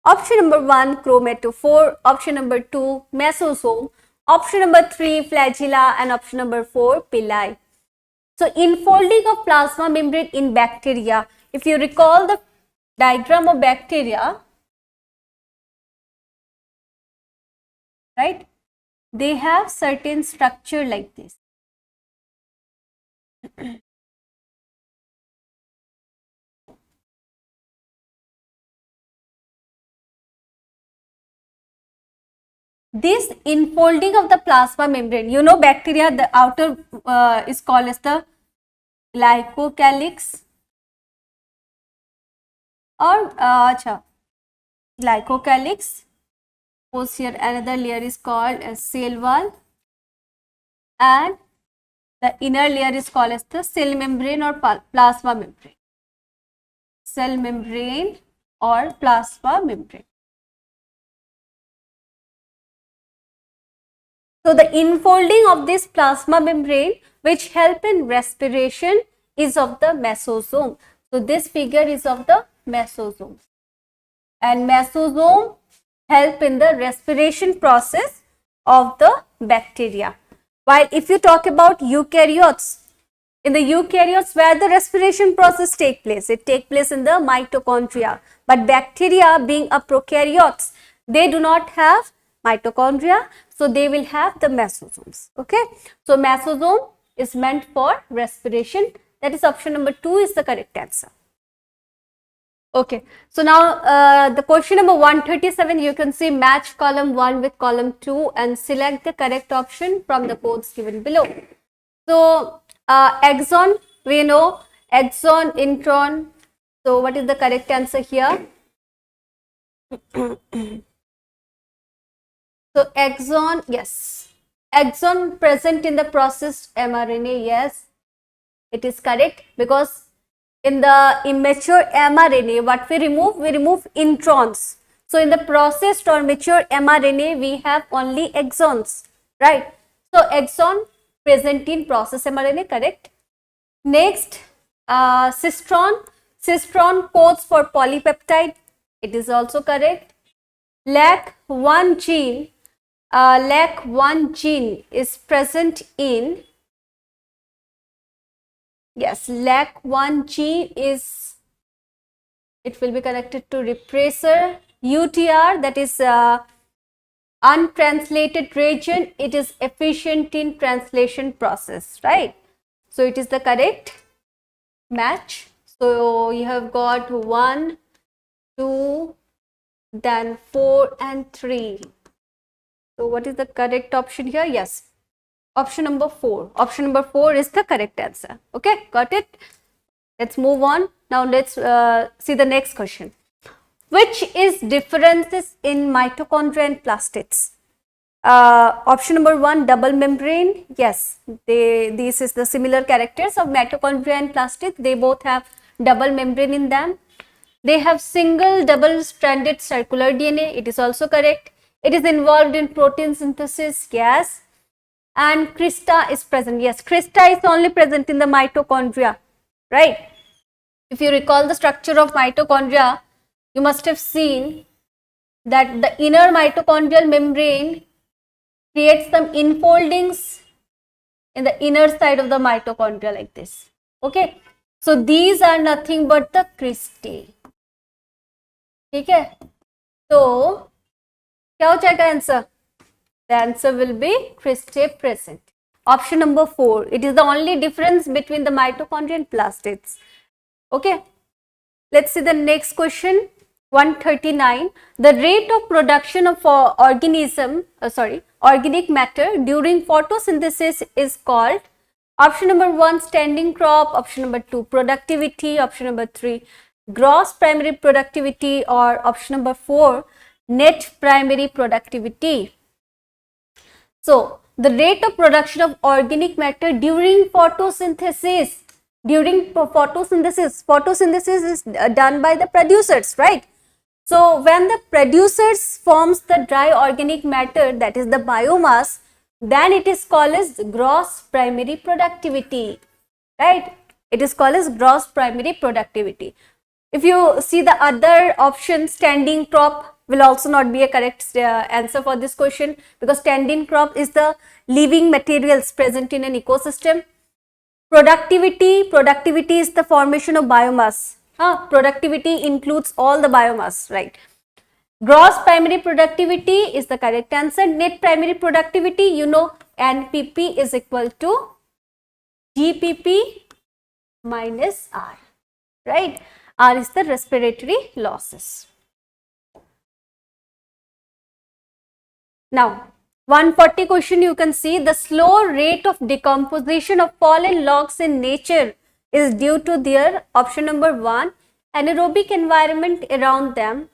option number 1 chromatophore, option number 2 mesosome, option number 3 flagella, and option number 4 pili. So, enfolding of plasma membrane in bacteria, if you recall the diagram of bacteria, right, they have certain structure like this. This enfolding of the plasma membrane, you know bacteria, the outer is called as the glycocalyx or glycocalyx. Suppose here another layer is called as cell wall and the inner layer is called as the cell membrane or plasma membrane. Cell membrane or plasma membrane. So, the enfolding of this plasma membrane which help in respiration is of the mesosome. So, this figure is of the mesosome, and mesosome help in the respiration process of the bacteria. While if you talk about eukaryotes, in the eukaryotes where the respiration process take place, it take place in the mitochondria. But bacteria being a prokaryotes, they do not have mitochondria, so they will have the mesosomes. Okay. So, mesosome is meant for respiration. That is option number 2 is the correct answer. Okay. So, now the question number 137, you can see match column 1 with column 2 and select the correct option from the codes given below. So, axon, we know axon, intron. So, what is the correct answer here? So, axon, yes, axon present in the processed mRNA, yes, it is correct, because In the immature mRNA, what we remove introns. So in the processed or mature mRNA, we have only exons, right? So exon present in processed mRNA, correct? Next, cistron. Cistron codes for polypeptide. It is also correct. LAC1 gene. LAC1 gene is present in. Yes, LAC1 gene is. It will be connected to repressor. UTR, that is untranslated region. It is efficient in translation process, right? So it is the correct match. So you have got 1, 2, then 4 and 3. So what is the correct option here? Yes, option number 4. Option number 4 is the correct answer. Okay, got it? Let's move on. Now let's see the next question. Which is differences in mitochondria and plastids? Option number 1, double membrane. Yes, this is the similar characters of mitochondria and plastid. They both have double membrane in them. They have single double stranded circular DNA. It is also correct. It is involved in protein synthesis. Yes. And crista is present. Yes, crista is only present in the mitochondria, right? If you recall the structure of mitochondria, you must have seen that the inner mitochondrial membrane creates some infoldings in the inner side of the mitochondria like this. Okay, so these are nothing but the cristae. Okay, so क्या हो जाएगा answer? The answer will be cristae present. Option number 4. It is the only difference between the mitochondria and plastids. Okay, let's see the next question. 139. The rate of production of organic matter during photosynthesis is called. Option number 1, standing crop. Option number 2, productivity. Option number 3, gross primary productivity. Or option number 4, net primary productivity. So the rate of production of organic matter during photosynthesis. Photosynthesis is done by the producers, right? So when the producers forms the dry organic matter, that is the biomass, then it is called as gross primary productivity, right? It is called as gross primary productivity. If you see the other option, standing crop will also not be a correct answer for this question, because standing crop is the living materials present in an ecosystem. Productivity is the formation of biomass. Productivity includes all the biomass, right? Gross primary productivity is the correct answer. Net primary productivity, you know, NPP is equal to GPP minus R, right? R is the respiratory losses. Now, 140 question, you can see the slow rate of decomposition of fallen logs in nature is due to their, option number 1, anaerobic environment around them,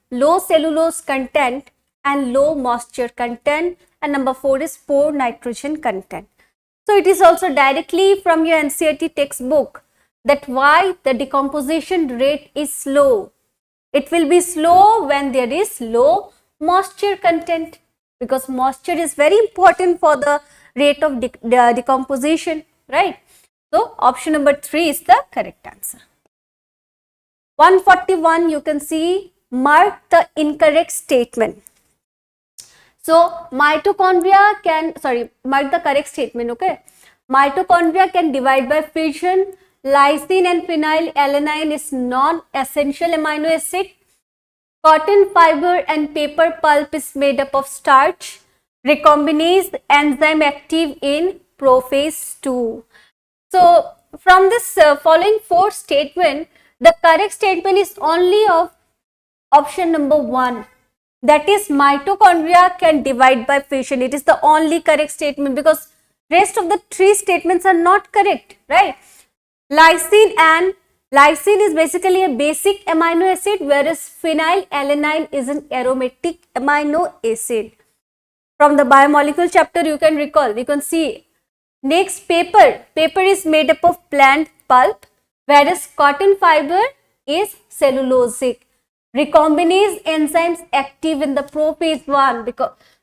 low cellulose content and low moisture content, and number 4 is poor nitrogen content. So it is also directly from your NCERT textbook that why the decomposition rate is slow. It will be slow when there is low moisture content, because moisture is very important for the rate of decomposition, right? So option number 3 is the correct answer. 141, you can see, mark the incorrect statement. So mitochondria can, mark the correct statement, okay? Mitochondria can divide by fission. Lysine and phenylalanine is non-essential amino acid. Cotton fiber and paper pulp is made up of starch. Recombinase enzyme active in prophase 2. So from this following 4 statement, the correct statement is only of option number 1. That is, mitochondria can divide by fission. It is the only correct statement, because rest of the 3 statements are not correct, right? Lysine is basically a basic amino acid, whereas phenylalanine is an aromatic amino acid. From the biomolecule chapter, you can recall, we can see. Next, paper is made up of plant pulp. whereas cotton fiber is cellulosic. Recombinase enzymes active in the prophase 1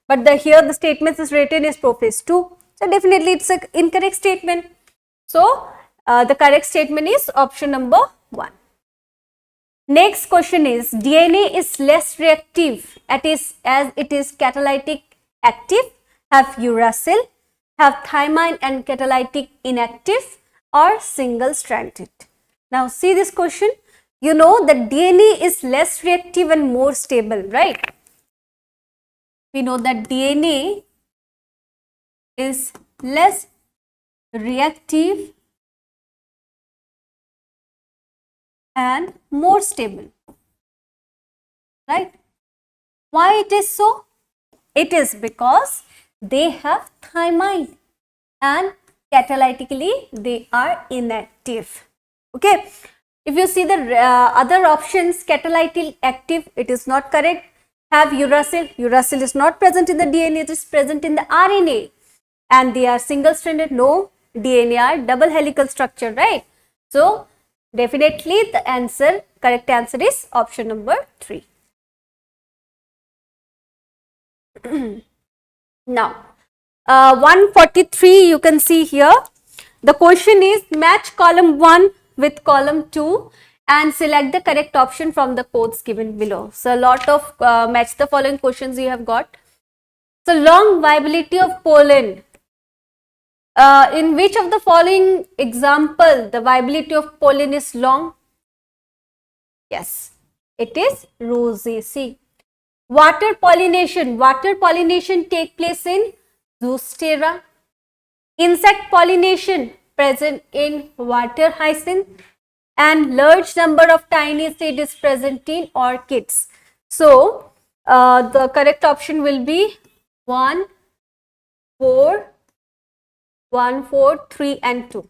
but here the statement is written is prophase 2. So definitely it's an incorrect statement. So the correct statement is option number 1. Next question is DNA is less reactive as it is catalytic active, have uracil, have thymine and catalytic inactive, or single stranded. Now see this question. You know that DNA is less reactive and more stable, right? We know that DNA is less reactive and more stable, right? Why it is so? It is because they have thymine and catalytically they are inactive. Okay, if you see the other options, catalytic active, it is not correct. Have uracil, uracil is not present in the DNA, it is present in the RNA, and they are single stranded. No, DNA are double helical structure, right? So definitely the correct answer is option number 3. Now 143 you can see here. The question is match column 1 with column 2 and select the correct option from the codes given below. So a lot of match the following questions you have got. So long viability of pollen. In which of the following example the viability of pollen is long? Yes, it is rosaceae. Water pollination take place in Zoostera. Insect pollination present in water hyacinth, and large number of tiny seed is present in orchids. So the correct option will be 1, 4, 1, 4, 3 and 2.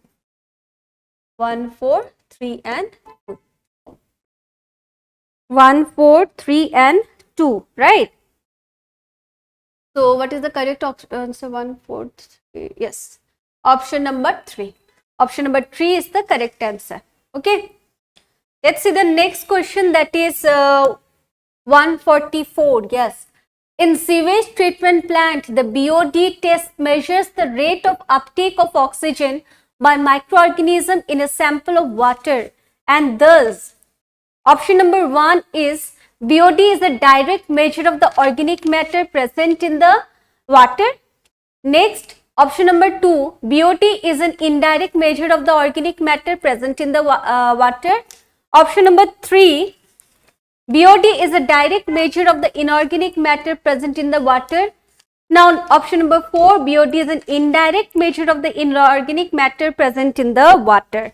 1, 4, 3 and 2. 1, 4, 3 and 2, right? So what is the correct answer? 1, 4, 3. Yes, option number 3. Option number 3 is the correct answer. Okay, let's see the next question, that is 144. Yes, in sewage treatment plant, the BOD test measures the rate of uptake of oxygen by microorganism in a sample of water, and thus option number 1 is BOD is a direct measure of the organic matter present in the water. Next, option number 2, BOD is an indirect measure of the organic matter present in the water. Option number 3, BOD is a direct measure of the inorganic matter present in the water. Now, option number 4, BOD is an indirect measure of the inorganic matter present in the water.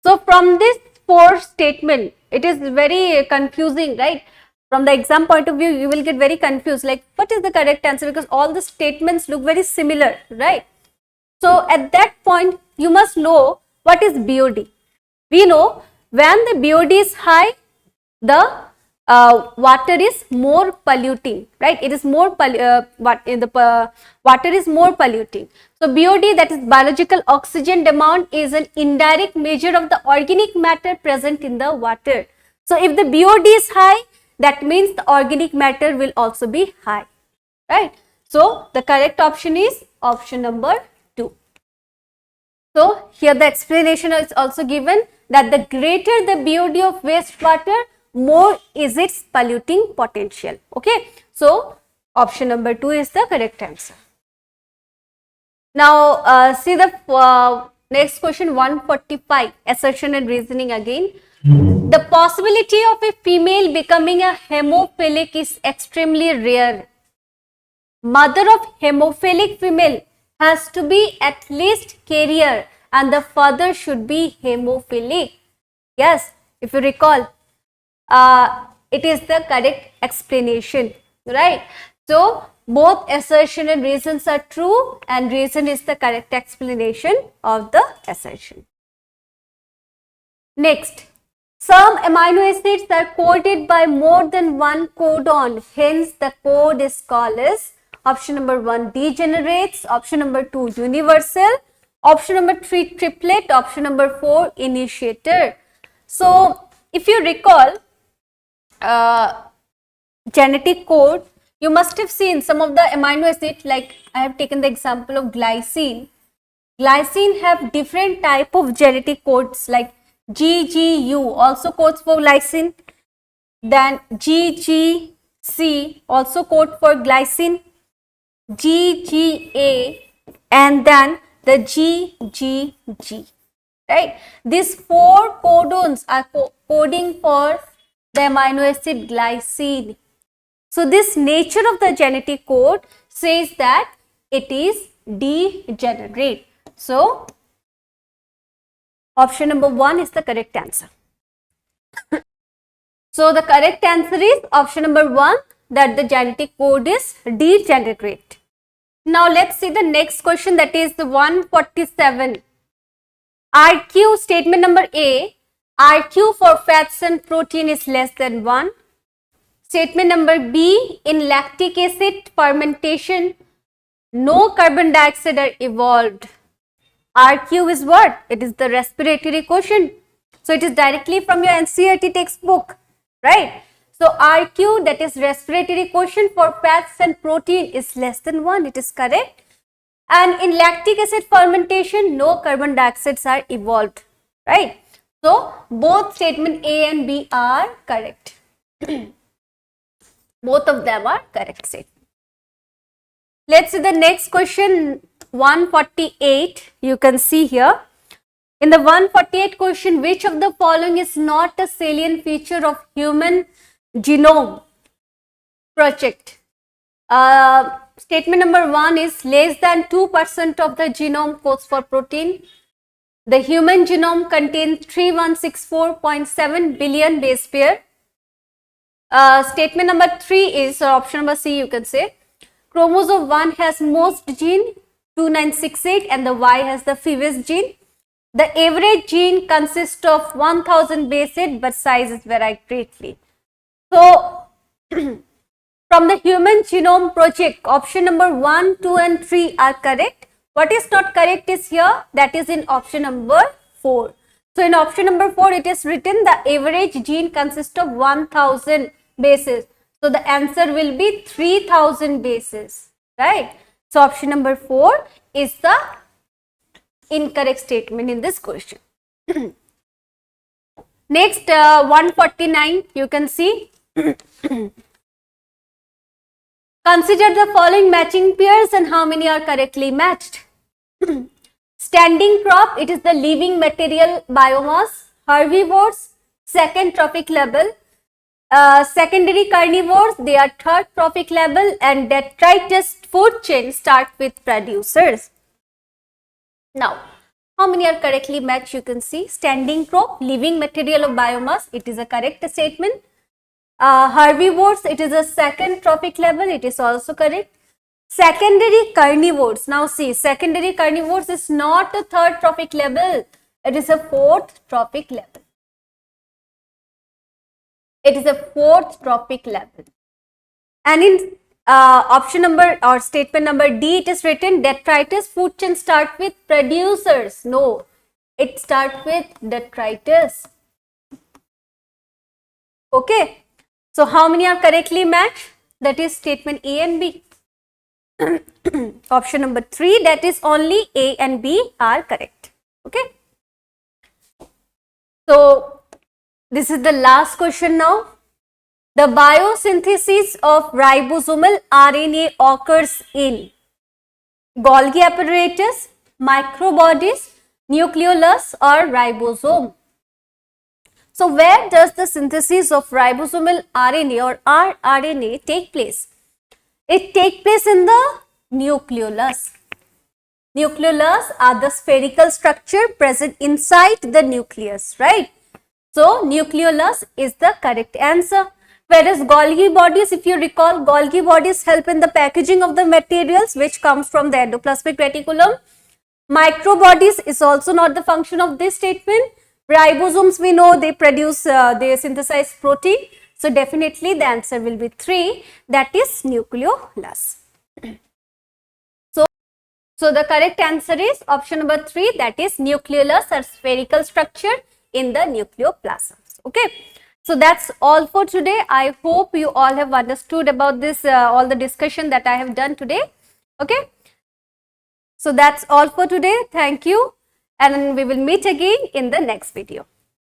So, from this 4 statement, it is very confusing, right? From the exam point of view, you will get very confused, like what is the correct answer, because all the statements look very similar, right? So at that point, you must know what is BOD. We know when the BOD is high, the water is more polluting, right? It is more water is more polluting. So BOD, that is biological oxygen demand, is an indirect measure of the organic matter present in the water. So if the BOD is high, that means the organic matter will also be high, right? So the correct option is option number 2. So here the explanation is also given that the greater the BOD of wastewater, more is its polluting potential. Okay, so option number 2 is the correct answer. Now see the next question, 145, assertion and reasoning again. The possibility of a female becoming a hemophilic is extremely rare. Mother of hemophilic female has to be at least carrier and the father should be hemophilic. Yes, if you recall, it is the correct explanation, right? So both assertion and reasons are true, and reason is the correct explanation of the assertion. Next, some amino acids are coded by more than one codon, hence the code is called as option number 1 degenerates, option number 2 universal, Option number 3, triplet. Option number 4, initiator. So if you recall, genetic code, you must have seen some of the amino acids, like I have taken the example of glycine. Glycine have different type of genetic codes, like GGU also codes for glycine, then GGC also code for glycine, GGA, and then the GGG, right? These 4 codons are coding for the amino acid glycine. So this nature of the genetic code says that it is degenerate. So option number 1 is the correct answer. So the correct answer is option number 1, that the genetic code is degenerate. Now let's see the next question, that is the 147. RQ, statement number A, RQ for fats and protein is less than 1. Statement number B, in lactic acid fermentation, no carbon dioxide are evolved. RQ is what? It is the respiratory quotient. So it is directly from your NCERT textbook, right? So RQ, that is respiratory quotient for fats and protein, is less than 1. It is correct. And in lactic acid fermentation, no carbon dioxides are evolved, right? So both statement A and B are correct. Both of them are correct statement. Let's see the next question, 148. You can see here. In the 148 question, which of the following is not a salient feature of human genome project? Statement number 1 is less than 2% of the genome codes for protein. The human genome contains 3164.7 billion base pair. Statement number 3 is, or option number C you can say, chromosome 1 has most gene 2968 and the Y has the fewest gene. The average gene consists of 1000 base pair but sizes vary greatly. So from the human genome project, option number 1, 2 and 3 are correct. What is not correct is here, that is in option number 4. So in option number 4 it is written the average gene consists of 1000 bases. So the answer will be 3000 bases, right? So option number 4 is the incorrect statement in this question. Next, 149, you can see. Consider the following matching pairs and how many are correctly matched. Standing crop, it is the living material biomass. Herbivores, second trophic level. Secondary carnivores, they are third trophic level, and detritus food chain start with producers. Now, how many are correctly matched? You can see standing crop, living material of biomass, it is a correct statement. Herbivores, it is a second trophic level, it is also correct. Secondary carnivores, now see, secondary carnivores is not a third trophic level, it is a fourth trophic level. It is a fourth trophic level. And in option number or statement number D, it is written detritus food chain start with producers. No, it starts with detritus. Okay. So how many are correctly matched? That is statement A and B. Option number 3, that is only A and B are correct. Okay. So this is the last question now. The biosynthesis of ribosomal RNA occurs in Golgi apparatus, microbodies, nucleolus or ribosome. So where does the synthesis of ribosomal RNA or rRNA take place? It takes place in the nucleolus. Nucleolus are the spherical structure present inside the nucleus, right? So nucleolus is the correct answer. Whereas Golgi bodies, if you recall, Golgi bodies help in the packaging of the materials which comes from the endoplasmic reticulum. Microbodies is also not the function of this statement. Ribosomes, we know they produce, they synthesize protein. So definitely the answer will be 3, that is nucleolus. So the correct answer is option number 3, that is nucleolus or spherical structure in the nucleoplasms. Okay. So that's all for today. I hope you all have understood about this, all the discussion that I have done today. Okay. So that's all for today. Thank you. And we will meet again in the next video.